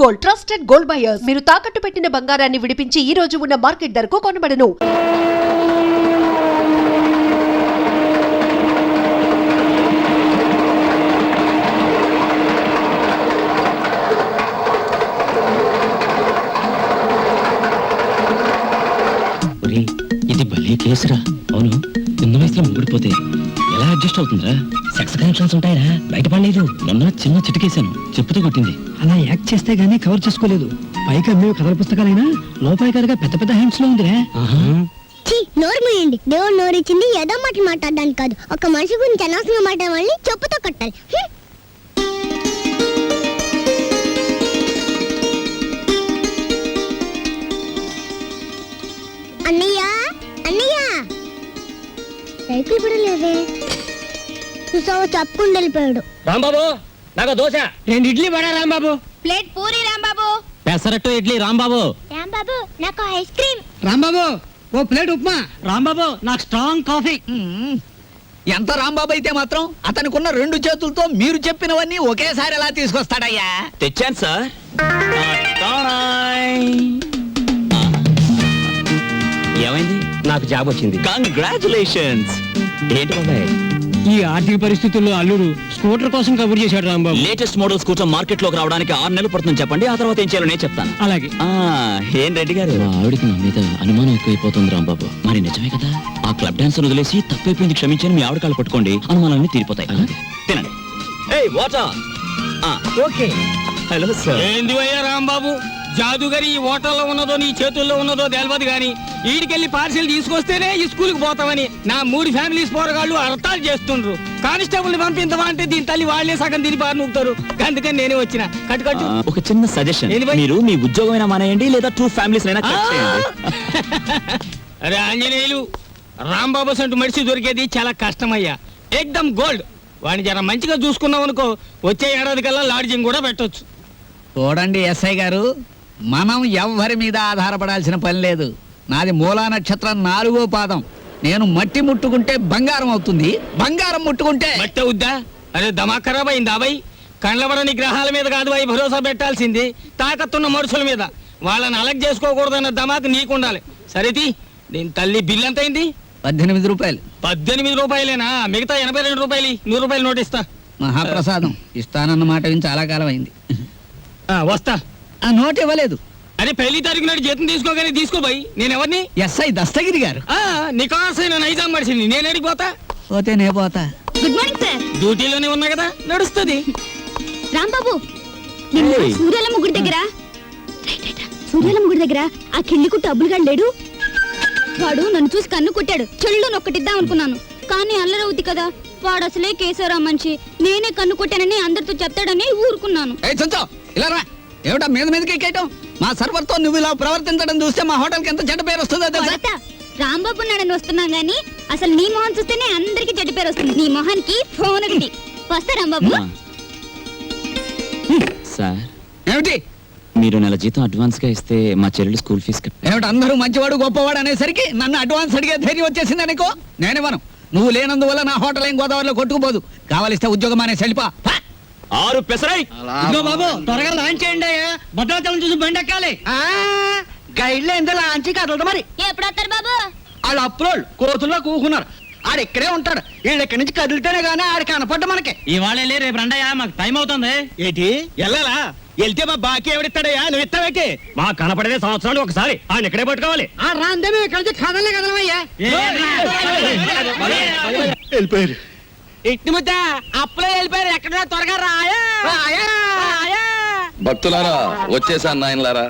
Gold, trusted gold buyers. మీరు తాకట్టు పెట్టిన బంగారాన్ని విడిపించి ఈ రోజు ఉన్న మార్కెట్ ధరకు కొనబడను. ఇది భలే కేసురా. అవును, చిన్న వయసులో ముగ్గుడిపోతే ఎలా అడ్జస్ట్ అవుతుందిరా? సెక్స్ కనెక్షన్స్ ఉంటాయరా, బయటపడలేదు. మొన్న చిన్న చిటికేశాను, చెప్పుతో కొట్టింది. అలా యాక్ట్ చేస్తే గానీ కవర్ చేసుకోలేదు. పైగా మేము కథల పుస్తకాలైనా లోపాయికారిగా పెద్ద పెద్ద హ్యాండ్స్ లో ఉందిరా. నోరు మూయండి. దేవుడు నోరిచ్చింది ఏదో మాటలు మాట్లాడడానికి కాదు. ఒక మనిషి గురించి అనవసరంగా మాట్లాడే చెప్పుతో కొట్టాలి. అన్నయ్య అన్నయ్య, సైకిల్ కూడా లేదే. చూసావా, చెప్పుకుంటూ వెళ్ళిపోయాడు. రాంబాబు, నాకు దోశ. 2 ఇడ్లీ పడా రాంబాబు. ప్లేట్ పూరి రాంబాబు. పెసరట్టు ఇడ్లీ రాంబాబు. రాంబాబు, నాకు ఐస్ క్రీమ్. రాంబాబు, ఓ ప్లేట్ ఉప్మా. రాంబాబు, నాకు స్ట్రాంగ్ కాఫీ. ఎంత రాంబాబు అయితే మాత్రం అతనికున్న 2 చేతులతో మీరు చెప్పినవన్నీ ఒకేసారి ఎలా తీసుకొస్తాడయ్యా? తెచ్చాను సార్. ఏమైంది? నాకు జాబ్ వచ్చింది. కంగ్రాచులేషన్స్. ఏంటి బాబాయ్, ఈ ఆర్థిక పరిస్థితుల్లో అల్లుడు స్కూటర్ కోసం కబుర్ చేశాడు Rambabu. Latest model scooter market లోకి రావడానికి 6 నెలలు పడుతుంది చెప్పండి, ఆ తర్వాత ఏం చేయాలో నేను చెప్తాను. అలాగే. ఏం రెడ్డి గారు, ఆవిడికి నా మీద అనుమానం ఎక్కువైపోతుంది రాంబాబు. మరి నిజమే కదా, ఆ క్లబ్ డాన్స్ వదిలేసి తప్పైపోయింది క్షమించని మీ ఆవిడ కాళ్ళు పట్టుకోండి, అనుమానాలన్నీ తీరిపోతాయి. తినండి. ఏయ్ వాటర్. ఓకే. Hello sir. ఏంది అయ్యా రాంబాబు, జాదుగరి ఈ హోటల్లో ఉన్నదో నీ చేతుల్లో ఉన్నదో తెలియదు గాని ఈడికెళ్ళి పార్సిల్ తీసుకొస్తేనే ఈ స్కూల్కి పోతామని నా 3 ఫ్యామిలీస్ పోరగాళ్ళు అర్థాలు చేస్తుండ్రు. కానిస్టేబుల్ ని పంపించవా అంటే దీని తల్లి వాళ్లే సగం తిని బారి నూపుతారు. అందుకని నేనే వచ్చిన. కట్టు ఒక చిన్న సజెషన్, మీరు మీ ఉద్యోగమైనా మానేయండి లేదా 2 ఫ్యామిలీస్ అయినా కట్ చేయండి. అరే ఆంజనేయులు, రాంబాబు సంటూ మనిషి దొరికేది చాలా కష్టమయ్యా. ఏకదమ్ గోల్డ్. వాడిని జర మంచిగా చూసుకున్నాం అనుకో, వచ్చే ఏడాది కల్లా లాడ్జింగ్ కూడా పెట్టొచ్చు. చూడండి ఎస్ఐ గారు, మనం ఎవ్వరి మీద ఆధారపడాల్సిన పని లేదు. నాది మూలా నక్షత్రం 4వ పాదం. నేను మట్టి ముట్టుకుంటే బంగారం అవుతుంది, బంగారం ముట్టుకుంటే మట్టి అవుద్దా? అరే దమాక్ ఖరాబ్ అయిందా బాయ్? కండ్లబడని గ్రహాల మీద కాదు అవి భరోసా పెట్టాల్సింది తాకత్తున్న మనుషుల మీద. వాళ్ళని అలగ్ చేసుకోకూడదన్న దమాక్ నీకుండాలి. సరేది, దీని తల్లి బిల్ ఎంత అయింది? 18 రూపాయలు. 18 రూపాయలేనా? మిగతా 82 రూపాయలు. 100 రూపాయలు నోటిస్తా. మహాప్రసాదం ఇస్తానన్న మాట విని చాలా కాలం అయింది. వస్తా. ఆ నోట్ ఇవ్వలేదు. అరే పెళ్లి తారీఖు నాడు జీతం తీసుకోగానే తీసుకోబాయి. నేను ఎవరిని? ఎస్ఐ దస్తగిరి గారు. నికాసైన నైజాం మనిషిని. నేను అడిగిపోతా. పోతే నే పోతా. Good morning sir. డ్యూటీలోనే ఉన్నా కదా, నడుస్తుంది. రాంబాబు, నిన్న సూర్యాలమ్మ గుడి దగ్గర ఆ కిళ్ళి కుట్టు అబ్బులుగా లేడు. వాడు నన్ను చూసి కన్ను కొట్టాడు. చెల్లు నొక్కటిద్దాం అనుకున్నాను, కానీ అల్లరవుద్ది కదా. వాడు అసలే కేసారా మనిషి. నేనే కన్ను కొట్టానని అందరితో చెప్తాడని ఊరుకున్నాను. ఇలా రా. ఏమిటా మీద మీదకి ఎక్కేయటం? మా సర్వర్ తో నువ్వు ఇలా ప్రవర్తించడం చూస్తే మా హోటల్ కి ఎంత చెడ్డ పేరు వస్తుందో తెలుసా? రాంబాబు నాడని వస్తున్నాం గానీ అసలు నీ మొహం చూస్తేనే అందరికి చెడ్డ పేరు వస్తుంది. నీ మొహానికి ఫోన్ ఒకటి. వస్తా రాంబాబు. సార్, ఏమిటి? మీరు నెల జీతం అడ్వాన్స్ గా ఇస్తే మా చెల్లెలు స్కూల్ ఫీజు ఏమిటి అందరూ మంచివాడు గొప్పవాడు అనేసరికి నన్ను అడ్వాన్స్ అడిగే ధైర్యం వచ్చేసింది అనుకో. నేనివ్వను. నువ్వు లేనందువల్ల నా హోటల్ ఏం గోదావరిలో కొట్టుకుపోదు. కావాలిస్తే ఉద్యోగం అనే సెల్పా. 6 పెసరై. ఇదిగో బాబు, త్వరగా లాంచ్ చేయండి. భద్రాచలం చూసి బండి ఎక్కాలి. గైడ్లో ఎంత లాంచ్ కదలదు. మరి ఎప్పుడు వస్తారు బాబు? వాళ్ళు అప్రోల్ కోతుల్లో కూకున్నారు. ఆడు ఇక్కడే ఉంటాడు. వీళ్ళు ఇక్కడి నుంచి కదిలితేనే గానీ ఆడు కనపడ్డ మనకి. ఇవాళ రేపు రండయ్యా, మాకు టైం అవుతుంది. ఏంటి వెళ్ళాలా? వెళ్తే మా బాకీ ఎవడిస్తాడయ్యా? నువ్వు ఇస్తావేకి? మా కనపడేదే సంవత్సరాలు ఒకసారి. ఆయన ఇక్కడే పట్టుకోవాలి. ఆ రాందే మేము ఇక్కడ నుంచి కదలే కదలమయ్యా. వెళ్ళిపోయారు. ఇట్టి ముద్ద అప్పులో వెళ్ళిపోయారు. ఎక్కడ త్వరగా రాయా. భక్తులారా, వచ్చేసాను నాయనలారా.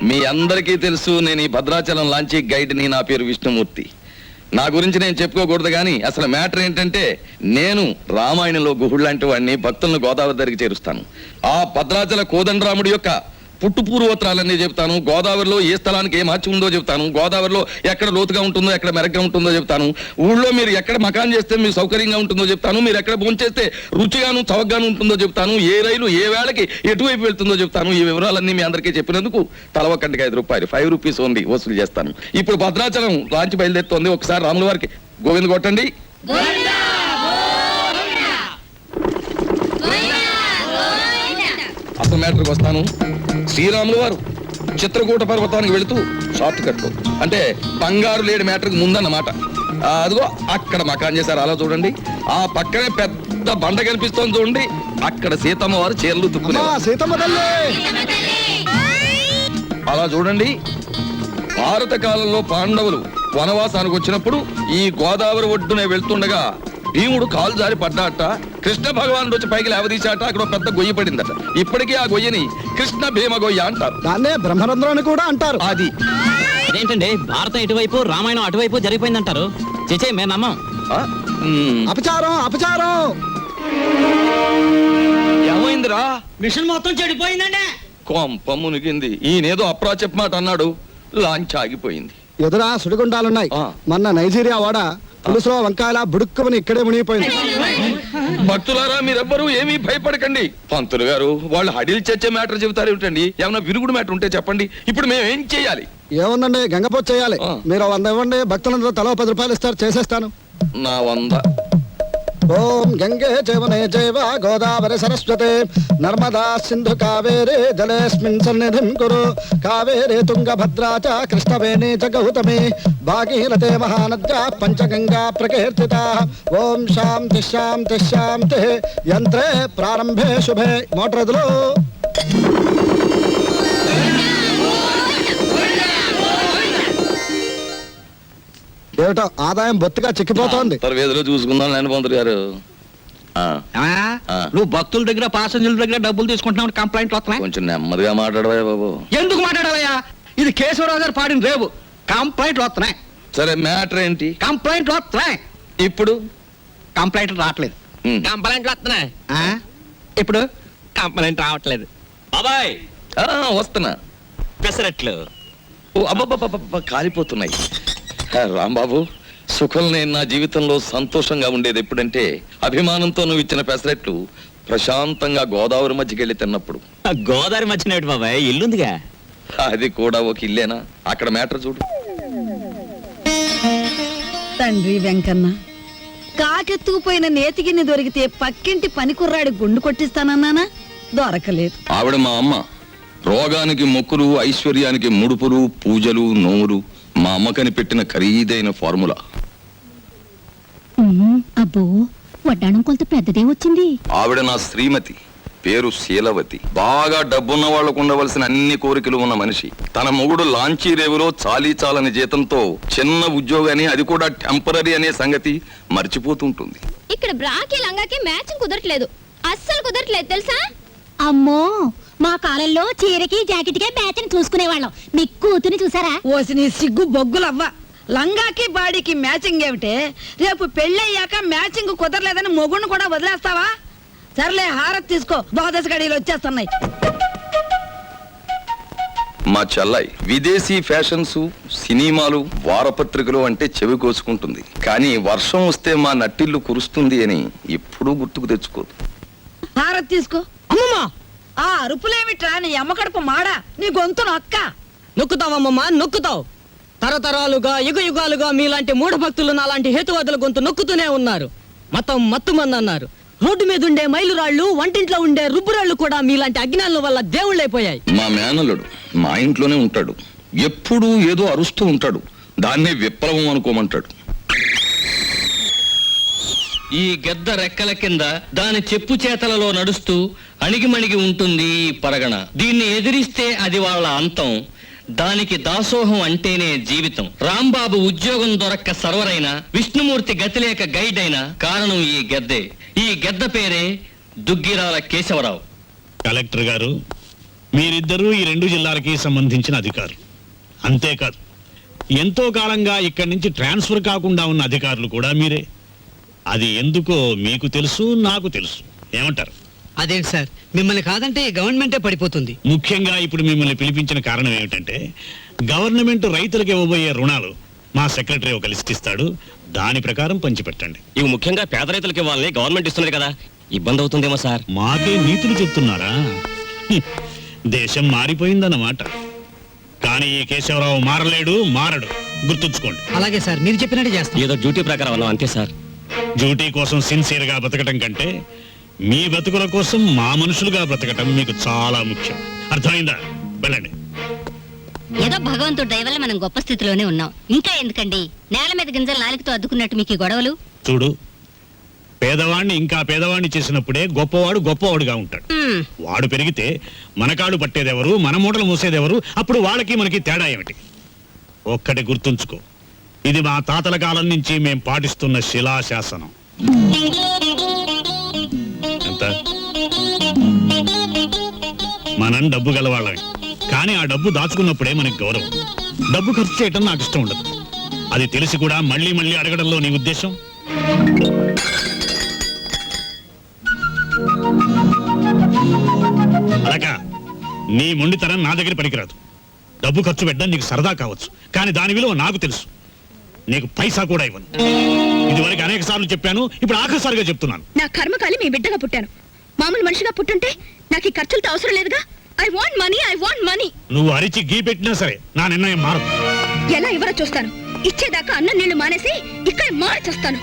మీ అందరికీ తెలుసు, నేను ఈ భద్రాచలం లాంచీ గైడ్ని. నా పేరు విష్ణుమూర్తి. నా గురించి నేను చెప్పుకోకూడదు కానీ అసలు మ్యాటర్ ఏంటంటే, నేను రామాయణంలో గుహుడు లాంటి వాడిని. భక్తులను గోదావరి దగ్గరికి చేరుస్తాను. ఆ భద్రాచల కోదండరాముడి యొక్క పుట్టు పూర్వోత్తరాలన్నీ చెప్తాను. గోదావరిలో ఏ స్థలానికి ఏ మార్చి ఉందో చెప్తాను. గోదావరిలో ఎక్కడ లోతుగా ఉంటుందో, ఎక్కడ మెరగ్గా ఉంటుందో చెప్తాను. ఊళ్ళో మీరు ఎక్కడ మకాన్ చేస్తే మీకు సౌకర్యంగా ఉంటుందో చెప్తాను. మీరు ఎక్కడ భోంచేస్తే రుచిగాను చవకగాను ఉంటుందో చెప్తాను. ఏ రైలు ఏ వేళకి ఎటువైపు వెళ్తుందో చెప్తాను. ఈ వివరాలన్నీ మీ అందరికీ చెప్పినందుకు తల ఒక్కటికి 5 రూపాయలు, 5 రూపీస్ ఓన్లీ వసూలు చేస్తాను. ఇప్పుడు భద్రాచలం లాంచి బయలుదేరుతోంది. ఒకసారి రాముల వారికి గోవింద కొట్టండి. అసలు మ్యాటర్కి వస్తాను. శ్రీరాములు వారు చిత్రకూట పర్వతానికి వెళుతూ షార్ట్ కట్ అంటే బంగారు లేడి మ్యాటర్కి ముందన్నమాట. అదిగో అక్కడ మకాన్ చేశారు, అలా చూడండి. ఆ పక్కనే పెద్ద బండ కనిపిస్తోంది చూడండి, అక్కడ సీతమ్మ వారు చీరలు తుక్కునే. అలా చూడండి, భారత కాలంలో పాండవులు వనవాసానికి వచ్చినప్పుడు ఈ గోదావరి ఒడ్డునే వెళ్తుండగా భీముడు కాలు జారి పడ్డాట. కృష్ణ భగవానుడు వచ్చి పైకి లేవదీశాట. అక్కడ పెద్ద గొయ్యి పడిందట. ఇప్పటికీ ఆ గొయ్యని కృష్ణ భీమ గొయ్య అంటారు. దాన్నే బ్రహ్మరంధ్రం అని కూడా అంటారు. అది అదేంటండి, భారతం ఇటువైపు రామాయణం అటువైపు జరిగిపోయిందంటారు. చేచే మేము నమ్మం. అపచారం అపచారం. ఏమైందిరా? మిషన్ మొత్తం చెడిపోయిందండి. కొంప మునిగింది. ఈయనేదో అప్రా చెప్ప మాట అన్నాడు, లాంచ్ ఆగిపోయింది. ఎదురా సుడిగుండాలున్నాయి. మొన్న నైజీరియా వాడ పులుసులో వంకాయల బుడుక్కుమని ఇక్కడే మునిగిపోయింది. భక్తులారా, మీరెవ్వరూ ఏమీ భయపడకండి. పంతులు గారు వాళ్ళు హడిల్ చచ్చే మ్యాటర్ చెబుతారు ఏమిటండి? ఏమన్నా విరుగుడు మ్యాటర్ ఉంటే చెప్పండి. ఇప్పుడు మేము ఏం చేయాలి? ఏముందండి, గంగపోతు చేయాలి. మీరు 100 ఇవ్వండి, భక్తులందరూ తలో 10 రూపాయలు ఇస్తారు, చేసేస్తాను. నా 100. ఓం గంగే జవనే జైవ గోదావరి సరస్వతే నర్మదా సింధు కావేరే జలేస్మిన్ సన్నిధిం కురు కావేరే తుంగభద్రా చ కృష్ణవేణి చ గౌతమి భాగీరథే మహానద్యా పంచగంగా ప్రకీర్తితా. ఓం శాంతి శాంతి శాంతి. యంత్రే ప్రారంభే శుభే. మోటార్ ఎదులు. ఏమిటో ఆదాయం బొత్తిగా చిక్కిపోతోంది. వేదిలో చూసుకుందాం నేను పంతులు గారు. నువ్వు భక్తుల దగ్గర పాసెంజర్ల దగ్గర డబ్బులు తీసుకుంటున్నావు, కంప్లైంట్ వస్తున్నాయి. కొంచెం నెమ్మదిగా మాట్లాడవా బాబు. ఎందుకు మాట్లాడాలయ్యా? ఇది కేశవరావు గారు పాడిన రేవు. కంప్లైంట్లు వస్తున్నాయి. సరే మ్యాటర్ ఏంటి? కంప్లైంట్లు వస్తున్నాయి. ఇప్పుడు కంప్లైంట్లు రావట్లేదు. కంప్లైంట్లు వస్తున్నాయి. ఇప్పుడు కంప్లైంట్ రావట్లేదు. బాబాయ్ వస్తున్నా. పెసరట్లు. ఓ అబ్బబ్బబ్బబ్బ కాలిపోతున్నాయి. రాంబాబు, సుఖం నేను నా జీవితంలో సంతోషంగా ఉండేది ఎప్పుడంటే అభిమానంతో నువ్వు ఇచ్చిన పెసరెట్లు ప్రశాంతంగా గోదావరి మధ్యకి వెళ్ళి తిన్నప్పుడు. గోదావరి మధ్యన బాబాయ్ ఇల్లుందిగా. అది కూడా ఒక ఇల్లేనా? అక్కడ మ్యాటర్ చూడు. తండ్రి వెంకన్న, కాకెత్తుకుపోయిన నేతిగిన్ని దొరికితే పక్కింటి పనికుర్రాడి గుండు కొట్టిస్తానన్నానా, దొరకలేదు. ఆవిడ మా అమ్మ. రోగానికి మొక్కులు, ఐశ్వర్యానికి ముడుపులు, పూజలు, నోములు మా అమ్మ కనిపెట్టిన ఖరీదైన ఫార్ములా. అబ్బో, వడ్డాణం కొంత పెద్దదే వచ్చింది. ఆవిడ నా శ్రీమతి, పేరు శీలవతి. బాగా డబ్బున్న వాళ్లకు ఉండవలసిన అన్ని కోరికలు ఉన్న మనిషి. తన మొగుడు లాంచీ రేవులో చాలీ చాలని జీతంతో చిన్న ఉద్యోగాన్ని, అది కూడా టెంపరీ అనే సంగతి మర్చిపోతుంటుంది. ఇక్కడ బ్రాకి లంగాకి మ్యాచింగ్ కుదరట్లేదు, అస్సలు కుదరట్లేదు తెలుసా. అమ్మో, మా కాలంలో చీరకి జాకెట్కే మ్యాచింగ్ చూసుకునేవాళ్ళం. మీ కూతుని చూసారా? ఓసి నీ సిగ్గు బొగ్గులవ్వ. లంగాకి బాడీకి మ్యాచింగ్ ఏమిటే? రేపు పెళ్ళయ్యాక మ్యాచింగ్ కుదరలేదని మొగుణ్ణి కూడా వదిలేస్తావా? సర్లే, హారతి తీసుకో, ద్వాదశ గడియలు వచ్చేస్తున్నాయి. మా చెల్లాయి విదేశీ ఫ్యాషన్స్, సినిమాలు, వారపత్రికలు అంటే చెవి కోసుకుంటుంది. కానీ వర్షం వస్తే మా నట్టిల్లు కురుస్తుంది అని ఎప్పుడూ గుర్తుకు తెచ్చుకోదు. హారతి తీసుకో. అమ్మమ్మా, ఆ అరుపులేమిట్రా, నీ అమ్మ కడుపు మాడా, నీ గొంతు నొక్క. నొక్కుతావమ్మమ్మా, నొక్కుతావు. తరతరాలుగా యుగాలుగా మీలాంటి మూఢ భక్తులు నాలాంటి హేతువాదుల గొంతు నొక్కుతూనే ఉన్నారు. మతం మత్తుమంది అన్నారు. రోడ్డు మీద ఉండే మైలురాళ్ళు, వంటింట్లో ఉండే రుబ్బురాళ్ళు కూడా మీలాంటి అజ్ఞానుల వల్ల దేవుళ్ళైపోయాయి. మా మేనల్లుడు మా ఇంట్లోనే ఉంటాడు. ఎప్పుడూ ఏదో అరుస్తూ ఉంటాడు. దాన్నే విప్లవం అనుకోమంటాడు. ఈ గెద్ద రెక్కల కింద దాని చెప్పు చేతలలో నడుస్తూ అణిగిమణిగి ఉంటుంది ఈ పరగణ. దీన్ని ఎదిరిస్తే అది వాళ్ళ అంతం. దానికి దాసోహం అంటేనే జీవితం. రాంబాబు ఉద్యోగం దొరక్క సర్వరైన, విష్ణుమూర్తి గతిలేక గైడ్ అయిన కారణం ఈ గెద్దే. ఈ గెద్ద పేరే దుగ్గిరాల కేశవరావు. కలెక్టర్ గారు, మీరిద్దరూ ఈ 2 జిల్లాలకి సంబంధించిన అధికారులు. అంతేకాదు, ఎంతో కాలంగా ఇక్కడి నుంచి ట్రాన్స్ఫర్ కాకుండా ఉన్న అధికారులు కూడా మీరే. అది ఎందుకో మీకు తెలుసు, నాకు తెలుసు. ఏమంటారు? అదేంటి సార్, మిమ్మల్ని కాదంటే గవర్నమెంటే పడిపోతుంది. ముఖ్యంగా ఇప్పుడు మిమ్మల్ని పిలిపించిన కారణం ఏమిటంటే, గవర్నమెంట్ రైతులకు ఇవ్వబోయే రుణాలు మా సెక్రటరీ ఒక లిస్ట్ ఇస్తాడు. దాని ప్రకారం పంచిపెట్టండి. ఇవి ముఖ్యంగా పేద రైతులకి ఇవ్వాలని గవర్నమెంట్ ఇస్తున్నది కదా, ఇబ్బంది అవుతుందేమో సార్. మాకే నీతులు చెప్తున్నారా? దేశం మారిపోయిందన్నమాట. కానీ ఈ కేశవరావు మారలేడు, మారడు. గుర్తుంచుకోండి. అలాగే సార్, మీరు చెప్పినట్టు చేస్తాం. ఏదో డ్యూటీ ప్రకారం అన్నాం, అంతే సార్. డ్యూటీ కోసం సిన్సియర్ గా బతకటం కంటే మీ బతుకుల కోసం మా మనుషులుగా బ్రతకటం మీకు చాలా ముఖ్యం. అర్థమైందా? వెళ్ళండి. ఏదో భగవంతుడి దయ వల్ల మనం గొప్ప స్థితిలోనే ఉన్నాం. ఇంకా ఎందుకండి నేల మీద గింజలు నాలుగుతో అద్దుకున్నట్టు మీకు ఈ గొడవలు? చూడు, పేదవాణ్ణి ఇంకా పేదవాణ్ణి చేసినప్పుడే గొప్పవాడు గొప్పవాడుగా ఉంటాడు. వాడు పెరిగితే మనకాడు పట్టేదెవరు, మన మూటలు మూసేదెవరు? అప్పుడు వాళ్ళకి మనకి తేడా ఏమిటి? ఒక్కటి గుర్తుంచుకో, ఇది మా తాతల కాలం నుంచి మేం పాటిస్తున్న శిలాశాసనం. ఎంత? మనం డబ్బు గలవాళ్ళమే, కానీ ఆ డబ్బు దాచుకున్నప్పుడే మనకి గౌరవం. డబ్బు ఖర్చు చేయటం నాకు ఇష్టం ఉండదు. అది తెలిసి కూడా మళ్ళీ మళ్ళీ అడగడంలో నీ ఉద్దేశం? అలాగా నీ మొండితనం నా దగ్గర పనికిరాదు. డబ్బు ఖర్చు పెట్టడం నీకు సరదా కావచ్చు, కానీ దాని విలువ నాకు తెలుసు. నీకు పైసా కూడా ఇవ్వను. ఇదివరకు అనేక సార్లు చెప్పాను, ఇప్పుడు ఆఖరిసారిగా చెప్తున్నాను. నా కర్మకాలి మీ బిడ్డగా పుట్టాను. మామూలు మనిషిగా పుట్టుంటే నాకు ఈ ఖర్చులతో అవసరం లేదుగా. I want money. నువ్వు అరిచి గీ పెట్టినా సరే నా నిర్ణయం మారదు. ఎలా ఇవ్వరో చూస్తాను. ఇచ్చేదాకా అన్నం నీళ్లు మానేసి ఇక్కడ మార్చేస్తాను.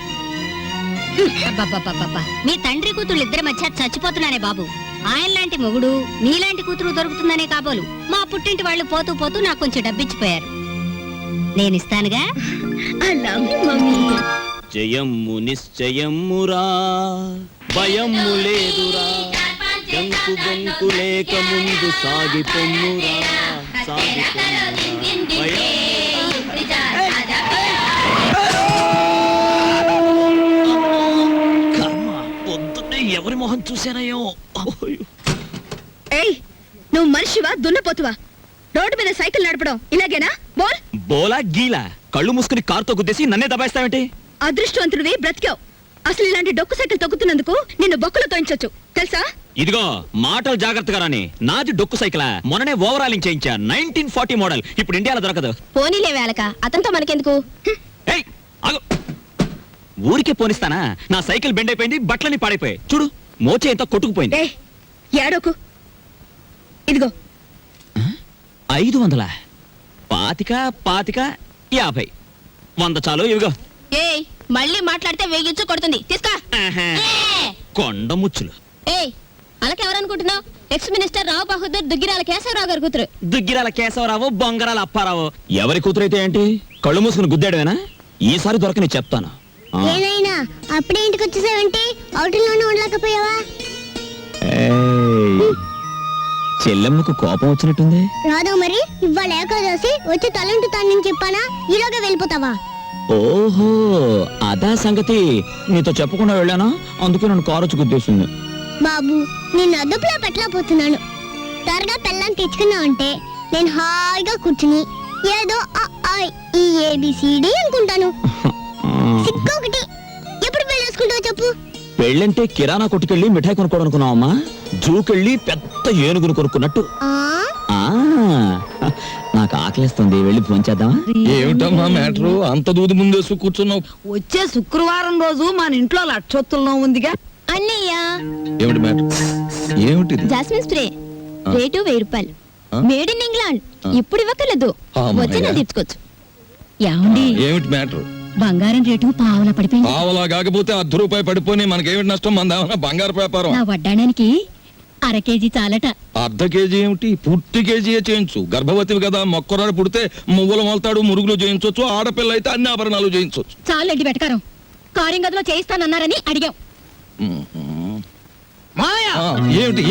మీ తండ్రి కూతురు ఇద్దరి మధ్య చచ్చిపోతున్నానే బాబు. ఆయన లాంటి మొగుడు నీలాంటి కూతురు దొరుకుతుందనే కాబోలు మా పుట్టింటి వాళ్ళు పోతూ పోతూ నాకు కొంచెం డబ్బిచ్చిపోయారు. నేనిస్తానుగా. జయమ్ము నిశ్చయమ్మురా, భయమ్ము లేదురా, గంకు గంకు లేక ముందు సాగిపొమ్మురా, పొద్దున్నే ఎవరి మొహం చూశానయ్యో. ఏయ్, నువ్వు మనిషివా దున్నపోతువా? రోడ్డు మీద సైకిల్ నడపడం ఇలాగేనా? బోలా గీలా కళ్ళు మూసుకుని కారుతో గుద్దేసి నన్నే దబాయిస్తావేంటి? అదృష్టవంతుడివి, బ్రతికావు. అసలు ఇలాంటి డొక్కు సైకిల్ తొక్కుతున్నందుకు నిన్ను బొక్కలు తోయించొచ్చు తెలుసా? ఇదిగో మాటలు జాగ్రత్తగా రాని. నాది డొక్కు సైకిలా, మొన్ననే ఓవరాలింగ్ చేయించా. 1940 మోడల్. ఇప్పుడు ఇండియాలో దొరకదు. పోనీలే వేలక, అతనితో మనకెందుకు? ఏయ్, ఆగు. ఊరికే పోనిస్తానా? నా సైకిల్ బెండ్ అయిపోయింది, బట్టలని పాడైపోయాయి. చూడు, మోచే ఎంత కొట్టుకుపోయింది. ఏడోకు. ఇదిగో 500, పాతిక 50, 100 చాలు. ఇవిగో. ఏయ్, మళ్ళీ మాట్లాడితే వేగించు కొడుతుంది. తీసుకో. కొండ ముచ్చులు. ఏయ్, అలాకెవరనుకుంటున్నావు? ఎక్స్ మినిస్టర్ రావు బహదూర్ దుగ్గిరాల కేశవరావు గారి కూతురు. దుగ్గిరాల కేశవరావు, బొంగరాల అప్పారావు. ఎవరి కూతురైతే ఏంటి? కళ్ళు మూసుకుని గుద్దాడువేనా? ఈసారి దొరకని చెప్తాను. ఏనాయినా అప్పుడే ఇంటికి వచ్చేసావంటే అవుటిలోనే ఉండలేకపోయావా? చెల్లెమ్మకు కోపం వచ్చినట్టుంది. రాదు మరి, ఇవాళ ఏకాదశి వచ్చి తలంటుతానని చెప్పానా? ఈలోగా వెళ్ళిపోతావా? ఓహో, అదా సంగతి. నీతో చెప్పకుండా వెళ్ళానా? అందుకే నన్ను కారు వచ్చి గుద్దేసింది. బాబు, నిన్ను అదుపులో పెట్టలేకపోతున్నాను. త్వరగా పెళ్ళాన్ని తెచ్చుకున్నావు అంటే నేను హాయిగా కూర్చుని ఏదో ఈ ఏబిసిడి అనుకుంటాను. సిక్కొకటి. ఎప్పుడు పెళ్ళేసుకుంటావు చెప్పు? పెళ్ళంటే కిరాణా కొట్టుకెళ్ళి మిఠాయి కొనుక్కోవనుకున్నావమ్మా? జూకెళ్ళి పెద్ద ఏనుగును కొనుక్కున్నట్టు. నాకు ఆకలిస్తుంది, వెళ్ళి ఫోన్ చేద్దామా? ఏమిటమ్మా మ్యాటరు? అంత దూది ముందేసు కూర్చున్నావు. వచ్చే శుక్రవారం రోజు మన ఇంట్లో లక్షొత్తుల్లో ఉందిగా. అన్నయ్య, ఏమిటి మ్యాటర్? ఏమిటిది? జాస్మిన్ స్ప్రే రేటు 1000 రూపాయలు. Made in England. ఇప్పుడు ఇవ్వకలేదు, వచ్చి తీర్చుకోవచ్చు. ఏమండి, ఏమిటి మ్యాటర్? బంగారం రేటు పావలా పడిపోయింది. పావలా కాకపోతే ₹10 పడిపోయి మనకేమిటి నష్టం? మన బంగారు వ్యాపారం. నా వడ్డాడానికి అర కేజీ చాలట. అర్ధ కేజీ ఏమిటి? పుట్టి కేజీయే చేయించు. గర్భవతివి కదా, మొక్కరాడు పుడితే మువ్వలు మొలతాడు, మురుగులు చేయించవచ్చు. ఆడపిల్ల అయితే అన్ని ఆభరణాలు చేయించవచ్చు. చాలండి వెటకారం. కారింగ్ గదిలో చేయిస్తానన్నారని అడిగాం. మాయా,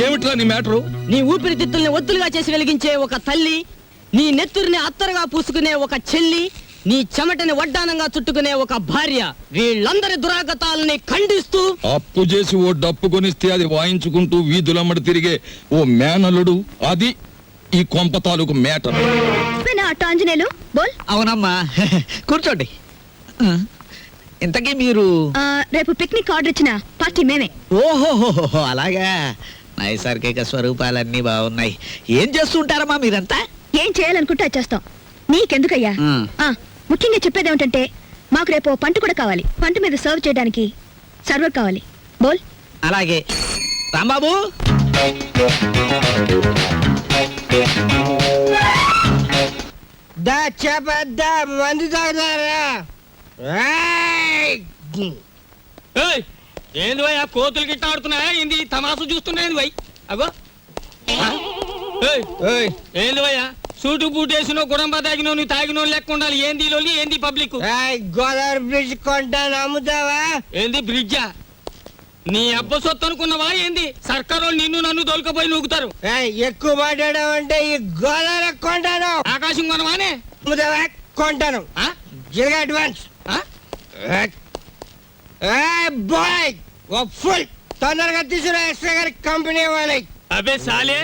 ఏమిట్రా నీ మ్యాటరు? నీ ఊపిరితిత్తుల్ని ఒత్తులుగా చేసి వెలిగించే ఒక తల్లి, నీ నెత్తురిని అత్తరుగా పూసుకునే ఒక చెల్లి, నీ చెమటని వడ్డానంగా చుట్టుకునే ఒక భార్య, వీళ్ళందరి దురాగతాలని ఖండిస్తూ అప్పు చేసి ఓ డప్పు కొనిస్తే అది వాయించుకుంటూ వీధులమ్మడి తిరిగే ఓ మేనలుడు, అది ఈ కొంప తాలూకు మేటర్. ఆంజనేయులు బోల్. అవునమ్మా, కూర్చోండి. ఇంతకీ మీరు? రేపు పిక్నిక్ ఆర్డర్ ఇచ్చిన పార్టీ మేమే. ఓహోహోహో, అలాగా. నైసర్గిక స్వరూపాలన్నీ బాగున్నాయి. ఏం చేస్తుంటారమ్మా మీరంతా? ఏం చేయాలనుకుంటే అది చేస్తాం. నీకెందుకయ్యా? ముఖ్యంగా చెప్పేది ఏమిటంటే, మాకు రేపు పంట కూడా కావాలి. పంట మీద సర్వ్ చేయడానికి సర్వర్ కావాలి. బోల్. అలాగే. రాంబాబు, ఏంది భయ్ ఆ కోతులు గిట్ట ఆడుతున్నాయా ఏంది తమాసు చూస్తున్నాయి భయ్ అగో ఆ? ఏయ్, ఏయ్, ఏంది భయ్యా సూటు బూట్ వేసినో గుడంబ తాగినో నువ్వు తాగినో లెక్క ఉండాలి ఏంది లోలి ఏంది పబ్లిక్ గోదావరి బ్రిడ్జ్ కొంటాను అమ్ముతావా? ఏంది బ్రిడ్జా నీ అబ్బ సొత్తు అనుకున్నావా ఏంది సర్కారు నిన్ను నన్ను దొలకపోయి నూగుతారు ఎక్కువ మాట్లాడావంటే ఈ గోదావరి కొంటాను. ఆకాశం కొనవానే అమ్ముతావా? కొంటాను. ఆ? జిల్గా అడ్వాన్స్. ఆ? బాయ్ ఓ ఫుల్ తొందరగా తీసుకురా ఎక్స్ట్రా గారి కంపెనీ వాళ్ళకి. అబే సాలే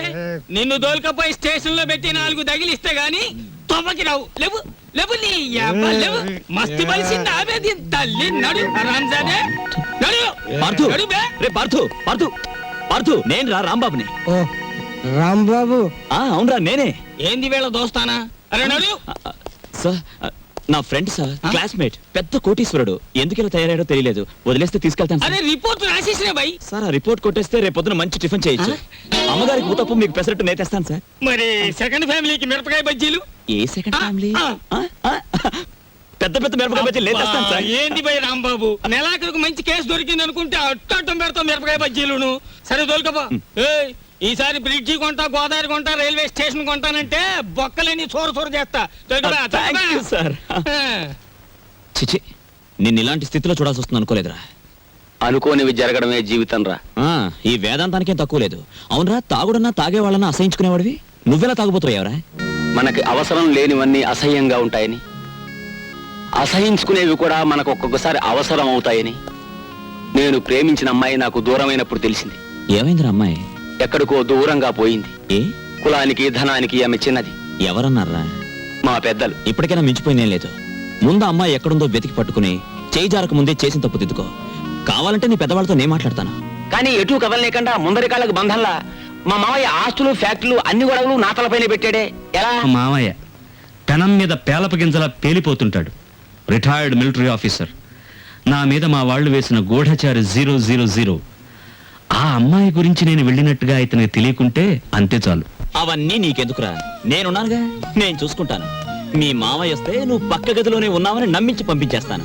నిన్ను దోల్కపోయి స్టేషన్ లో పెట్టి 4 తగిలిస్తే గాని తొమ్మకి రావు లేవు లేవు నీ యబ్బ లేవు మస్తి బలిసింది ఆబే దీని తల్లి నడు రంజానే నడు పార్థు నడు బే రే పార్థు పార్థు పార్థు నేను రా రాంబాబుని. ఓ రాంబాబు అవునరా నేనే. ఏంది వేళ దోస్తానా అరే నడు సార్ నా ఫ్రెండ్ సార్ క్లాస్మేట్ పెద్ద కోటీశ్వరుడు. ఎందుకు ఇలా తయారయ్యాడో తెలియలేదు. వదిలేస్తే తీసుకెళ్తాను సార్. అరే రిపోర్ట్ రాసేసినా బై సార్ ఆ రిపోర్ట్ కొట్టేస్తే రేపు పొద్దున మంచి టిఫిన్ చేయొచ్చు. అమ్మగారికి ఊతప్పు మీకు పెసరట్టు నేతేస్తాను సార్. మరి సెకండ్ ఫ్యామిలీకి మిరపకాయ బజ్జీలు ఏ సెకండ్ ఫ్యామిలీ? ఆ. పెద్ద పెద్ద మిరపకాయ బజ్జీలు నేతేస్తాను సార్. ఏంది బై రాంబాబు నెలాఖరికి మంచి కేసు దొరికింది అనుకుంటే అట్టం పెడతాం మిరపకాయ బజ్జీలును సరే దొరకపా ఏయ్ ఈసారి బ్రిడ్జి కొంటా గోదావరి కొంటా రైల్వే స్టేషన్ కొంటానంటే బొక్కలని చోరు చేస్తా దొరకదా? Thank you, sir. చిచి నిన్ను ఇలాంటి స్థితిలో చూడాల్సి వస్తుంది అనుకోలేదురా. అనుకోనివి జరగడమే జీవితం రా. ఈ వేదాంతానికేం తక్కువ లేదు. అవునరా తాగుడన్నా తాగేవాళ్ళన్నా అసహించుకునేవాడివి. నువ్వెలా తాగుపోతున్నావురా? మనకి అవసరం లేనివన్నీ అసహ్యంగా ఉంటాయని, అసహించుకునేవి కూడా మనకు ఒక్కొక్కసారి అవసరం అవుతాయని నేను ప్రేమించిన అమ్మాయి నాకు దూరమైనప్పుడు తెలిసింది. ఏమైందిరా అమ్మాయి? ఎక్కడికో దూరంగా పోయింది. ఏ కులానికి ధనానికి ఆమె చిన్నది. ఎవరన్నారా? మా పెద్దలు. ఇప్పటికైనా మించిపోయిందేం లేదు. ముందు అమ్మాయి ఎక్కడుందో వెతికి పట్టుకుని చేయి జారక ముందే చేసిన తప్పు దిద్దుకో. కావాలంటే నీ పెద్దవాళ్ళతో నేను మాట్లాడతాను. కానీ ఎటు కదలలేకుండా ముందరి కాళ్ళకు బంధంలా మా మావయ్య ఆస్తులు ఫ్యాక్టరీలు అన్ని గొడవలు నా తలపైన పెట్టాడే. ఎలా? మావయ్య పెనం మీద పేలప గింజలా పేలిపోతుంటాడు. Retired military officer. నా మీద మా వాళ్ళు వేసిన గూఢచారి 000. ఆ అమ్మాయి గురించి నేను వెళ్ళినట్టుగా ఇతనికి తెలియకుంటే అంతే చాలు. అవన్నీ నీకెందుకురా? నేనున్నానుగా, నేను చూసుకుంటాను. మీ మావయ్య వస్తే నువ్వు పక్క గదిలోనే ఉన్నావని నమ్మించి పంపించేస్తాను.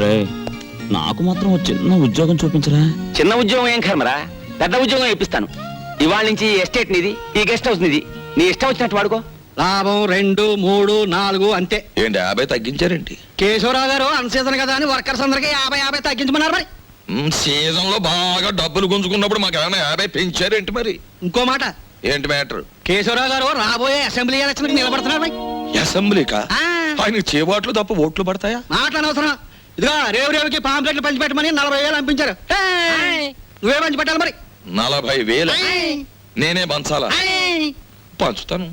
రే నాకు మాత్రం ఓ చిన్న ఉద్యోగం చూపించరా. చిన్న ఉద్యోగం ఏం కర్మరా, పెద్ద ఉద్యోగం ఇప్పిస్తాను. ఇవాళ నుంచి ఈ ఎస్టేట్ నిది, ఈ గెస్ట్ హౌస్ నిది. నీ ఇష్టం వచ్చినట్టు వాడుకో. లాభం 2, 3, 4 అంతే. ఏంటి 50 తగ్గించారేంటి? కేశవరావు గారు అన్సీజన్ కదా అని వర్కర్స్ అందరికి 50 తగ్గించమన్నారు. మరి సీజన్ లో బాగా డబ్బులు గుంజుకున్నప్పుడు మాకు ఏమైనా 50 పెంచారేంటి? మరి ఇంకో మాట, ఏంటి మ్యాటర్? కేశవరావు గారు రాబోయే అసెంబ్లీ ఎలక్షన్ నిలబడుతున్నారు. మరి అసెంబ్లీకా? ఆ. ఆయన చేబాట్లు తప్ప ఓట్లు పడతాయా? మాట్లాడనవసరం. ఇదిగో రేవుకి పాంప్లెట్లు పంచిపెట్టమని 40,000 పంపించారు. నువ్వే పంచి పెట్టాలి. మరి 40,000 నేనే పంచాలా? పంచుతాను.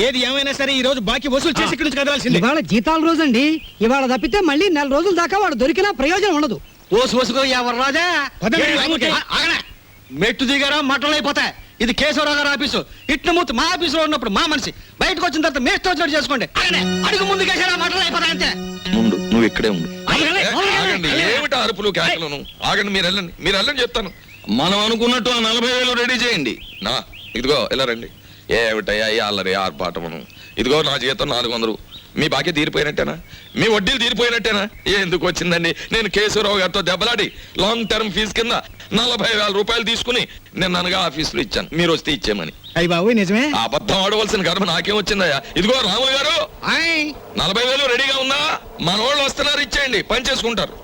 ఏది ఏమైనా సరే ఈ రోజు బాకీ వసూలు చేసి ఇక్కడి నుంచి కదలాల్సింది. ఇవాళ జీతాల రోజు అండి. ఇవాళ తప్పితే మళ్ళీ 4 రోజుల దాకా వాడు దొరికినా ప్రయోజనం ఉండదు. ఓసుకో ఎవరు రాజా. ఆగనే. మెట్టు దిగారా మట్టలు అయిపోతాయి. ఇది కేశవరావు గారు ఆఫీసు. ఇట్ల మూర్తి మా ఆఫీసులో ఉన్నప్పుడు మా మనిషి, బయటకు వచ్చిన తర్వాత మేస్ట్ వచ్చినట్టు చేసుకోండి. ఆగనే. అడుగు ముందు కేసారా మట్టలు అయిపోతాయి అంతే. ముందు నువ్వు ఇక్కడే ఉండు. ఆగండి. ఆగండి, ఏమిటి అరుపులు కేకలను? ఆగండి, మీరు వెళ్ళండి చెప్తాను. మనం అనుకున్నట్టు ఆ 40,000 రెడీ చేయండి. నా ఇదిగో ఇలా రండి. ఏమిటయ్యా ఈ అల్లరి ఆర్పాటమును? ఇదిగో నా జీతం 400. మీ బాకీ తీరిపోయినట్టేనా? మీ వడ్డీలు తీరిపోయినట్టేనా? ఎందుకు వచ్చిందండి? నేను కేశవరావు గారితో దెబ్బలాడి లాంగ్ టర్మ్ ఫీజు కింద 40,000 రూపాయలు తీసుకుని నేను అనగా ఆఫీసులో ఇచ్చాను. మీరు వస్తే ఇచ్చేమని. అయ్యి బాబు నిజమే. అబద్ధం ఆడవలసిన కర్మ నాకేం వచ్చిందయ్యా? ఇదిగో రాములు గారు 40,000 రెడీగా ఉందా? మన వాళ్ళు వస్తున్నారు, ఇచ్చేయండి, పని చేసుకుంటారు.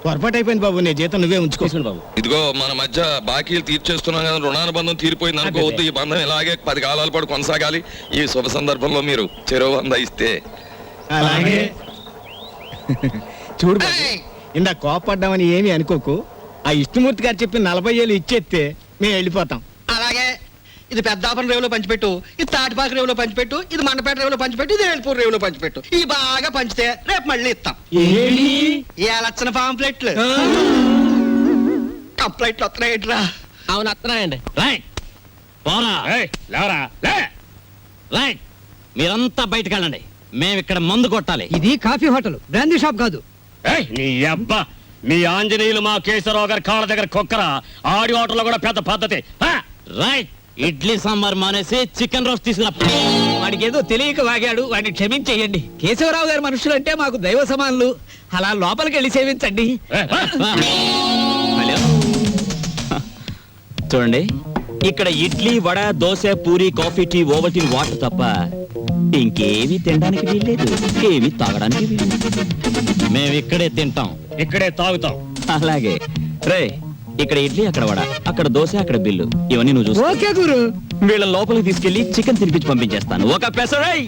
పొరపాటు అయిపోయింది బాబు, నీ జీతం నువ్వే ఉంచుకోవాలి బాబు. ఇదిగో మన మధ్య బాకీలు తీర్చేస్తున్నాం కదా, రుణానుబంధం తీరిపోయింది అనుకోవద్దు. ఈ బంధం ఇలాగే 10 కాలాల పాటు కొనసాగాలి. ఈ శుభ సందర్భంలో మీరు చెరువు 100 ఇస్తే. అలాగే చూడు బాబు, ఇందా కోపడ్డామని ఏమీ అనుకోకు. ఆ ఇష్టమూర్తి గారు చెప్పి 40,000 ఇచ్చేస్తే మేము వెళ్ళిపోతాం. అలాగే. ఇది పెద్దాపురం రేవులో పంచిపెట్టు, ఇది తాటిపాక రేవులో పంచిపెట్టు, ఇది మండపేట రేవులో పంచిపెట్టు, ఇది వేల్పూర్ రేవులో పంచిపెట్టు. ఈ బాగా పంచితే రేపు మళ్ళీ ఇస్తాం. ఈ లక్షణ పాంప్లెట్లు కంప్లైంట్లు వస్తున్నాయిట్రా. అవును వస్తున్నాయండి. మీరంతా బయటకు వెళ్ళండి. మేము ఇక్కడ మందు కొట్టాలి. ఇది కాఫీ హోటల్, బ్రాందీ షాప్ కాదు. నీ అబ్బా, మీ ఆంజనేయులు మా కేశవరావు గారి కాళ్ళ దగ్గర కుక్కరా. ఆడి హోటల్లో కూడా పెద్ద పద్ధతి. రైట్, ఇడ్లీ సాంబార్ మానేసి చికెన్ రోస్ట్ తీసుకురా. వాడికి ఏదో తెలియక వాగాడు, వాడిని క్షమించేయండి. కేశవరావు గారి మనుషులు అంటే మాకు దైవ సమానులు. అలా లోపలికి వెళ్ళి సేవించండి. హలో చూడండి, ఇక్కడ idli, vada, dosa, puri, coffee, tea, Ovaltine, water తప్ప ఇంకేమీ తినడానికి వీల్లేదు, ఏమీ తాగడానికి వీల్లేదు. మేము ఇక్కడే తింటాం, ఇక్కడే తాగుతాం. అలాగే రే, ఇక్కడ ఇడ్లీ, అక్కడ వడ, అక్కడ దోశ, అక్కడ బిల్లు, ఇవన్నీ నువ్వు చూసుకో. ఓకే గురు. వీళ్ళ లోపలికి తీసుకెళ్లి చికెన్ తినిపించి పంపించేస్తాను. ఒక పెసరై.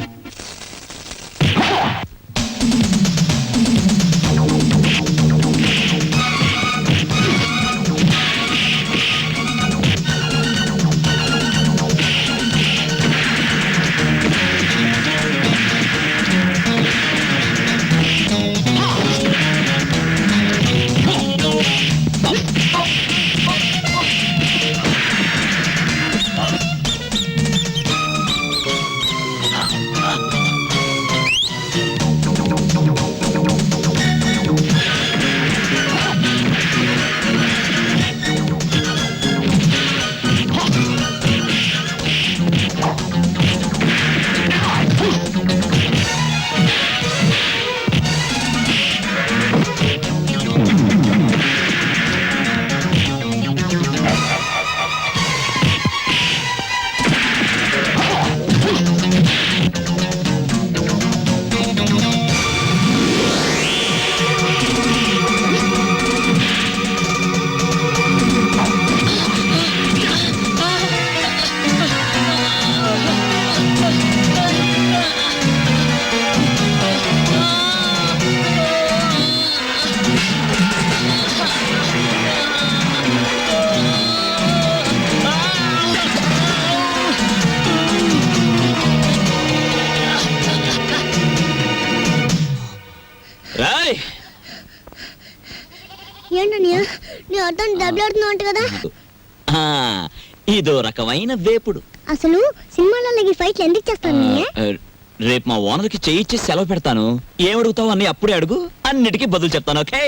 ఏంటన్నయ్య నీ అర్థం దెబ్బలాడుతున్నావు అంట కదా? ఇదో రకమైన వేపుడు. అసలు సినిమాలలో ఈ ఫైట్లు ఎందుకు చేస్తాను? రేపు మా ఓనర్కి చేయించి సెలవు పెడతాను. ఏమడుగుతావు అన్ని అప్పుడే అడుగు, అన్నిటికీ బదులు చెప్తాను. ఓకే?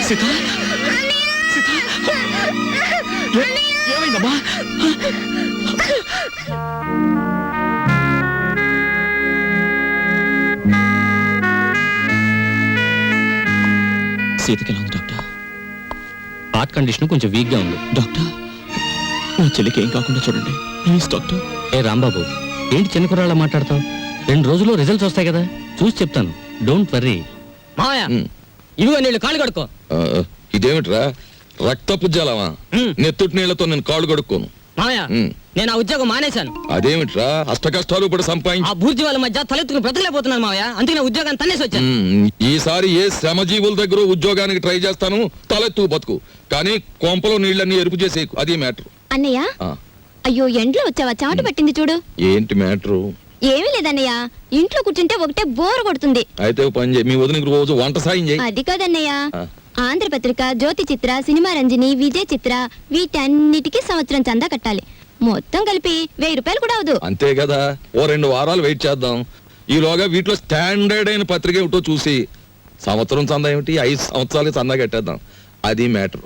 సీత, ఏమైందమ్మా? సీతకి ఎలా ఉంది డాక్టర్? హార్ట్ కండిషన్ కొంచెం వీక్ గా ఉంది. డాక్టర్, నా చెల్లికి ఏం కాకుండా చూడండి ప్లీజ్ డాక్టర్. ఏ రాంబాబు, ఏంటి చిన్న కుర్రాళ్ళ మాట్లాడతావు? 2 రోజుల్లో రిజల్ట్స్ వస్తాయి కదా, చూసి చెప్తాను. Don't worry. మాయా, ఇదిగో నీళ్ళు కాళ్ళు కడుక్కో. ఇదేమిట్రా, రక్తపు జలమా? నెత్తుటి నీళ్లతో నేను కాళ్ళు కడుక్కోను. మాయా, నేను ఆ ఉద్యోగం మానేశాను. అదేమిట్రా, అష్ట కష్టాలు కూడా ఆ సంపాదించి బూర్జీ వాళ్ళ మధ్య తలెత్తుకుని బ్రతకలేకపోతున్నాను మావయ్య, అందుకే నా ఉద్యోగాన్ని తన్నేసి వచ్చాను. ఈసారి ఏ శ్రమజీవుల దగ్గర ఉద్యోగానికి ట్రై చేస్తాను, తలెత్తు బతుకు. కానీ కొంపలో నీళ్ళన్నీ ఎరుపు చేసేకు, అది మ్యాటర్. అన్నయ్య, అయ్యో ఎండ్లో వచ్చావా? చెమట పట్టింది చూడు. ఏంటి మ్యాటరు? ఏమీ లేదన్నయ్య, ఇంట్లో కూర్చుంటే ఒకటే బోర్ కొడుతుంది. అయితే ఓ పని చేయి, మీ వదినకి రోజు వంట సాయం చేయి. అది కాదన్నయ్య, ఆంధ్రపత్రిక, జ్యోతి చిత్ర, సినిమా రంజని, విజయ్ చిత్ర, వీటన్నిటికీ సంవత్సరం చందా కట్టాలి. మొత్తం కలిపి 1000 రూపాయలు కూడా అవదు. అంతే కదా, ఓ 2 వారాలు వెయిట్ చేద్దాం. ఈలోగా వీటిలో స్టాండర్డ్ అయిన పత్రిక ఏమిటో చూసి సంవత్సరం చందా ఏమిటి, 5 సంవత్సరాలు చందా కట్టేద్దాం. అది మ్యాటర్.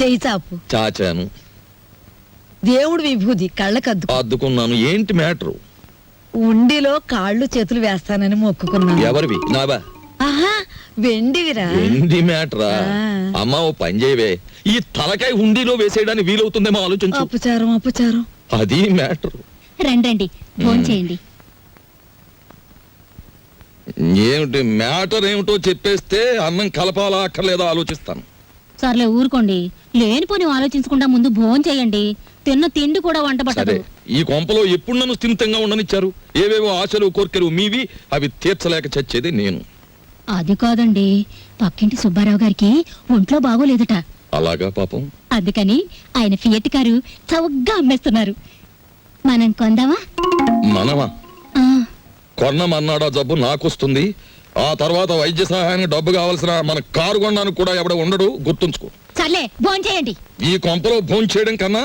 చెయ్యి చాపు. చాచాను, దేవుడు విభూది కళ్ళకద్దు అద్దుకున్నాను. ఏంటి మ్యాటరు? ఉండిలో కాళ్ళు చేతులు వేస్తానని మొక్కుకున్నాను. ఎవరివి? నావా? ఆహా, వెండివిరా. ఏంటి మ్యాటరా? అమ్మా ఓ పని చేయవే, ఈ తలకాయ హుండీలో వేసేయడానికి వీలవుతుందేమో ఆలోచించు. అపచారం అపచారం. అది మ్యాటర్. రండి భోంచేయండి. ఏమిటి మ్యాటర్ ఏమిటో చెప్పేస్తే అన్నం కలపాలా అక్కర్లేదా ఆలోచిస్తాను. సర్లే ఊరుకోండి, లేనిపోని ఆలోచించకుండా ముందు భోంచేయండి. తిన్న తిండి కూడా వంట సరే, పట్టదు. ఈ కొంపలో ఎప్పుడు నన్ను స్థిమితంగా ఉండనిచ్చారు? ఏవేవో ఆశలు కోర్కెలు మీవి, అవి తీర్చలేక చచ్చేది నేను. అది కాదండి, పక్కింటి సుబ్బారావు గారికి ఒంట్లో బాగోలేదట. అలాగా పాపం. అందుకని ఆయన ఫియట్ కారు చౌకగా అమ్మేస్తున్నారు. మనం కొందామా? మనమా? కొన్నమన్నాడా జబ్బు నాకొస్తుంది. ఆ తర్వాత వైద్య సహాయానికి డబ్బు కావాల్సిన మన కారు కొనడానికి కూడా ఎవడ ఉండడు, గుర్తుంచుకో. సర్లే భోంచేయండి. ఈ కొంపలో భోంచేయడం చేయడం కన్నా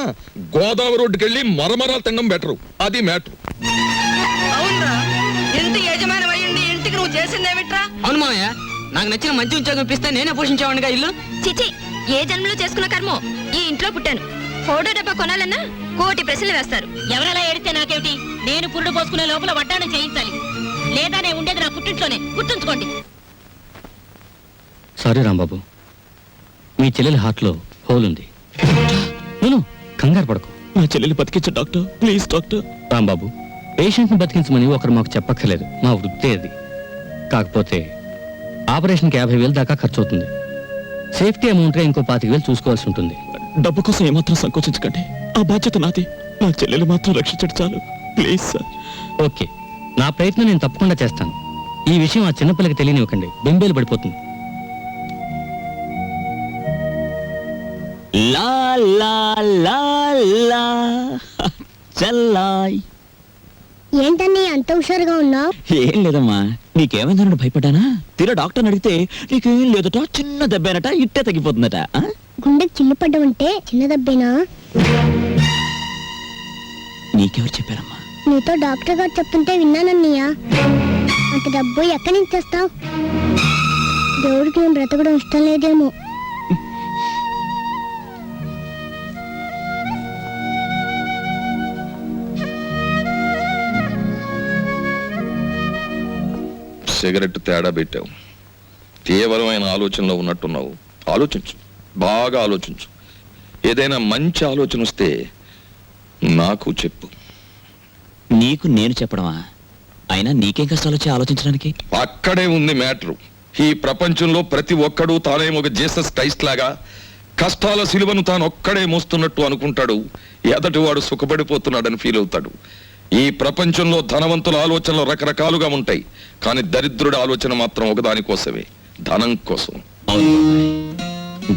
గోదావరి రోడ్డుకెళ్ళి మరమరాలు తినడం బెటరు. అది మ్యాటర్. అవునరా, చేసిందేమిట్రా? అవును మామయ్య, నాకు నచ్చిన మంచి ఉద్యోగం ఇప్పిస్తే నేనే పోషించేవాడిగా ఇల్లు. చిచి, ఏ జన్మలో చేసుకున్న కర్మో ఈ ఇంట్లో పుట్టాను. ఫోటో డబ్బా కొనాలన్నా కోటి ప్రశ్నలు వేస్తారు. ఎవరెలా ఏడితే నాకేమిటి? నేను పురుడు పోసుకునే లోపల వడ్డాణం చేయించాలి. లేదా నేను ఉండేది నా పుట్టింట్లోనే, గుర్తుంచుకోండి. సారీ రాంబాబు, మీ చెల్లెలి హార్ట్లో హోల్ ఉంది. నేను కంగారు పడకు. నా చెల్లెలు బతికించు డాక్టర్, ప్లీజ్ డాక్టర్. రాంబాబు, పేషెంట్ని బతికించమని ఒకరు మాకు చెప్పక్కర్లేదు, మా వృత్తే అది. కాకపోతే ఆపరేషన్కి 50,000 దాకా ఖర్చు అవుతుంది. సేఫ్టీ అమౌంట్గా ఇంకో 25,000 చూసుకోవాల్సి ఉంటుంది. డబ్బు కోసం ఏమాత్రం సంకోచించకండి, ఆ బాధ్యత నాది. నా చెల్లెలు మాత్రం రక్షించడు చాలు, ప్లీజ్ సార్. ఓకే, నా ప్రయత్నం నేను తప్పకుండా చేస్తాను. ఈ విషయం ఆ చిన్నపిల్లకి తెలియనివ్వకండి, బెంబేలు పడిపోతుంది. లా లా లా లా చల్లాయ్. ఏంటని అంత హుషారుగా ఉన్నావు? ఏం లేదమ్మా, నీకేమైందన్న భయపడ్డానా? తీరా డాక్టర్ని అడిగితే నీకేం లేదట, చిన్న దెబ్బేనట, ఇట్టే తగ్గిపోతుందట. గుండెకి చిల్లు పడ్డమంటే చిన్న దెబ్బేనా? నీకెవరు చెప్పారమ్మా? నీతో డాక్టర్ గారు చెప్తుంటే విన్నానన్నయ్య. అంత డబ్బు ఎక్కడి నుంచి తెస్తావు? దేవుడికి నేను బ్రతకడం ఇష్టం లేదేమో. సిగరెట్ తేడా పెట్టావు, తీవ్రమైన ఆలోచనలో ఉన్నట్టున్నావు. ఆలోచించు, బాగా ఆలోచించు. ఏదైనా మంచి ఆలోచన వస్తే నాకు చెప్పు. నీకు నేను చెప్పడమా? అయినా నీకేం కష్టాలు వచ్చి ఆలోచించడానికి? అక్కడే ఉంది మ్యాటరు. ఈ ప్రపంచంలో ప్రతి ఒక్కడూ తానేమో ఒక జీసస్ క్రైస్ట్ లాగా కష్టాల సిలువను తాను ఒక్కడే మోస్తున్నట్టు అనుకుంటాడు. ఎదటివాడు సుఖపడిపోతున్నాడని ఫీల్ అవుతాడు. ఈ ప్రపంచంలో ధనవంతుల ఆలోచనలు రకరకాలుగా ఉంటాయి, కానీ దరిద్రుడి ఆలోచన మాత్రం ఒకదానికోసమే, ధనం కోసం. అవును,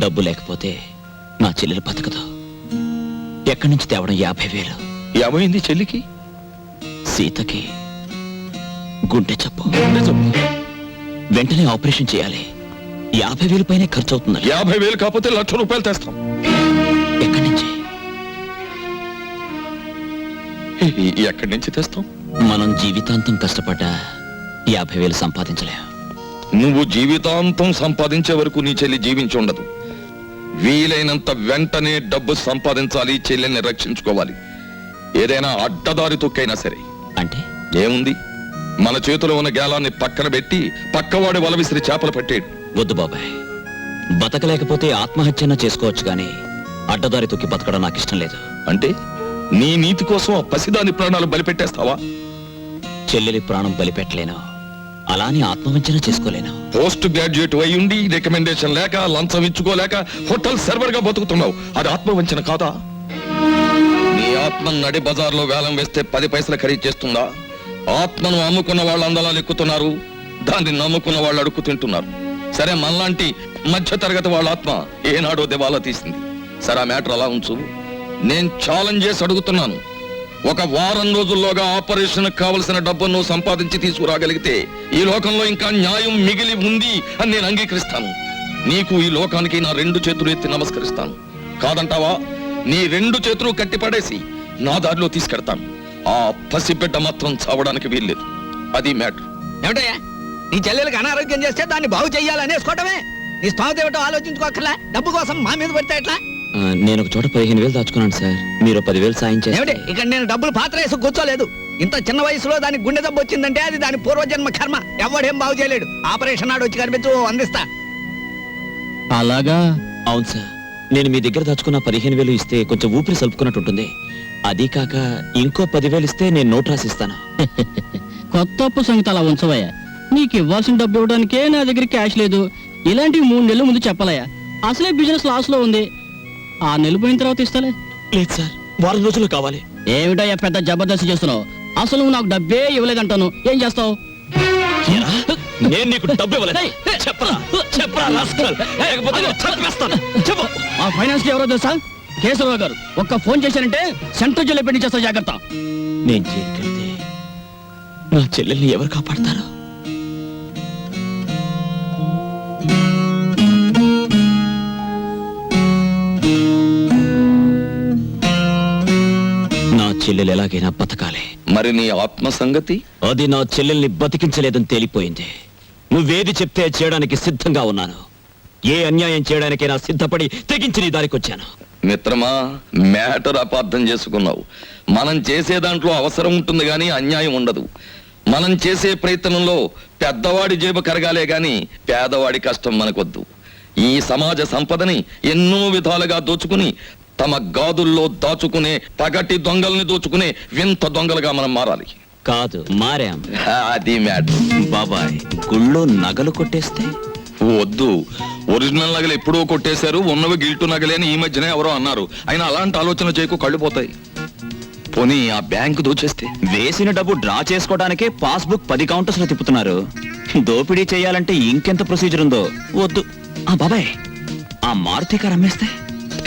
డబ్బు లేకపోతే నా చెల్లెలు బతకదు. ఎక్కడి నుంచి తేవడం? 50,000. ఏమైంది చెల్లికి? సీతకి గుండె జబ్బు. వెంటనే ఆపరేషన్ చేయాలి. 50,000 పైనే ఖర్చు అవుతుంది. 50,000 కాకపోతే 1,00,000 రూపాయలు తెస్తాం. ఎక్కడి నుంచి? ఎక్కడి నుంచి తెస్తాం? మనం జీవితాంతం కష్టపడ్డా 50,000 సంపాదించలేం. నువ్వు జీవితాంతం సంపాదించే వరకు నీ చెల్లి జీవించి ఉండదు. వీలైనంత వెంటనే డబ్బు సంపాదించాలి, చెల్లెల్ని రక్షించుకోవాలి. ఏదైనా అడ్డదారి తొక్కైనా సరే. అంటే ఏముంది, మన చేతిలో ఉన్న గేలాన్ని పక్కన పెట్టి పక్కవాడి వల విసిరి చేపలు పట్టేడు. వద్దు బాబాయ్, బతకలేకపోతే ఆత్మహత్యన చేసుకోవచ్చు, కానీ అడ్డదారి తొక్కి బతకడం నాకు ఇష్టం లేదు. అంటే నీ నీతి కోసం ఆ పసిదాని ప్రాణాలు బలిపెట్టేస్తావా? చెల్లెలి ప్రాణం బలిపెట్టలేను, అలానే ఆత్మవంచన చేసుకోలేను. పోస్ట్ గ్రాడ్యుయేట్ అయ్యుండి రికమెండేషన్ లేక లంచం ఇచ్చుకోలేక హోటల్ సర్వర్ గా బతుకుతున్నావు. అది ఆత్మవంచన కాదా? నీ ఆత్మ నడి బజార్లో వేలం వేస్తే 10 పైసలు ఖరీదు చేస్తుందా? ఆత్మను అమ్ముకున్న వాళ్ళు అందలాలు ఎక్కుతున్నారు, దాన్ని నమ్ముకున్న వాళ్ళు అడుక్కు తింటున్నారు. సరే, మనలాంటి మధ్య తరగతి వాళ్ళ ఆత్మ ఏనాడో దివాలా తీసింది. సరే, ఆ మ్యాటర్ అలా ఉంచు. నేను ఛాలెంజ్ చేసి అడుగుతున్నాను. ఒక వారం రోజుల్లోగా ఆపరేషన్ కావలసిన డబ్బును సంపాదించి తీసుకురాగలిగితే ఈ లోకంలో ఇంకా న్యాయం మిగిలి ఉంది అని నేను అంగీకరిస్తాను. నీకు, ఈ లోకానికి నా 2 చేతులు ఎత్తి నమస్కరిస్తాను. కాదంటావా? నీ 2 చేతులు కట్టిపడేసి నా దారిలో తీసుకెడతాను. ఆ పసిబిడ్డ మాత్రం చావడానికి వీల్లేదు. అది మ్యాటర్. ఏమిటయ్యా, నీ చెల్లెలకు అనారోగ్యం చేస్తే దాన్ని బాగు చెయ్యాలనేసుకోవటమే. నీ స్థానం ఏమిటో ఆలోచించుకోకర్లా. డబ్బు కోసం మా మీద పడితే ఎట్లా? నేను ఒక చోట 15,000 దాచుకున్నాను సార్, మీరు 10,000 సాయం చేయండి. ఏమిటి, ఇక్కడ నేను డబ్బులు పాత్ర వేసి కూర్చోలేదు. ఇంత చిన్న వయసులో దానికి గుండె దెబ్బ వచ్చిందంటే అది దాని పూర్వజన్మ కర్మ. ఎవడేం బాగు చేయలేడు. ఆపరేషన్ నాడు వచ్చి కనిపించు, అందిస్తా. అలాగా? అవును సార్, నేను మీ దగ్గర దాచుకున్న 15,000 ఇస్తే కొంచెం ఊపిరి సలుపుకున్నట్టు ఉంటుంది. అది కాక ఇంకో 10,000 ఇస్తే నేను నోట్ రాసిస్తాను. కొత్త అప్పు సంగతి అలా ఉంచవయ్యా. నీకు ఇవ్వాల్సిన డబ్బు ఇవ్వడానికే నా దగ్గర క్యాష్ లేదు. ఇలాంటివి 3 నెలల ముందు చెప్పాలయ్యా. అసలే బిజినెస్ లాస్ లో ఉంది. 6 నెలలు పోయిన తర్వాత ఇస్తాలే. లేదు సార్, వారం రోజుల్లో కావాలి. ఏమిటయ్యా పెద్ద జబర్దస్త్ చేస్తున్నావు? అసలు నువ్వు నాకు డబ్బే ఇవ్వలేదంటాను, ఏం చేస్తావు? నేను నీకు డబ్బు ఇవ్వలేదు. చెప్పరా చెప్పరా రాస్కల్, లేకపోతే నేను చంపేస్తాను. చెప్పు. ఆ ఫైనాన్స్ ఎవరో తెలుసా? కేశవరావు గారు. ఒక్క ఫోన్ చేశారంటే సెంట్రల్ జైల్లో పెట్టి చేస్తా, జాగ్రత్త. నేను చేయగలిగితే నా చెల్లెల్ని ఎవరు కాపాడతారు? నా చెల్లెలు ఎలాగైనా బతకాలి. మరి నీ ఆత్మ సంగతి? అది నా చెల్లెల్ని బతికించలేదని తేలిపోయింది. నువ్వేది చెప్తే చేయడానికి సిద్ధంగా ఉన్నాను. ఏ అన్యాయం చేయడానికైనా సిద్ధపడి తెగించి నీ దారికొచ్చాను. మిత్రమా, మ్యాటర్ అపార్థం చేసుకున్నావు. మనం చేసే దాంట్లో అవసరం ఉంటుంది గాని అన్యాయం ఉండదు. మనం చేసే ప్రయత్నంలో పెద్దవాడి జేబు కరగాలే గాని పేదవాడి కష్టం మనకొద్దు. ఈ సమాజ సంపదని ఎన్నో విధాలుగా దోచుకుని తమ గాదుల్లో దాచుకునే పగటి దొంగల్ని దోచుకునే వింత దొంగలుగా మనం మారాలి. కాదు, మారాం. అది మ్యాటర్. బాబాయ్, గుళ్ళో నగలు కొట్టేస్తే వద్దు, ఒరిజినల్ నగలు ఎప్పుడో కొట్టేశారు, ఉన్నవి గిల్టు నగలే అని ఈ మధ్యనే ఎవరో అన్నారు. అయినా అలాంటి ఆలోచన చేయకు, కళ్ళు పోతాయి. పోనీ ఆ బ్యాంకు దోచేస్తే? వేసిన డబ్బు డ్రా చేసుకోవడానికే పాస్బుక్ 10 కౌంటర్స్ లో తిప్పుతున్నారు. దోపిడీ చేయాలంటే ఇంకెంత ప్రొసీజర్ ఉందో. వద్దు. బాబాయ్, ఆ మారుతి కారు అమ్మేస్తే?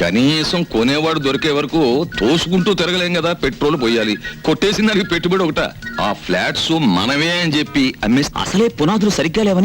కనీసం కొనేవాడు దొరికే వరకు తోసుకుంటూ తిరగలేం కదా, పెట్రోల్ పోయాలి. కొట్టేసిన దానికి పెట్టుబడి ఒకట. ఆ ఫ్లాట్స్ మనమే అని చెప్పి అమ్మేస్తే అసలే పునాదులు సరిగ్గా లేవని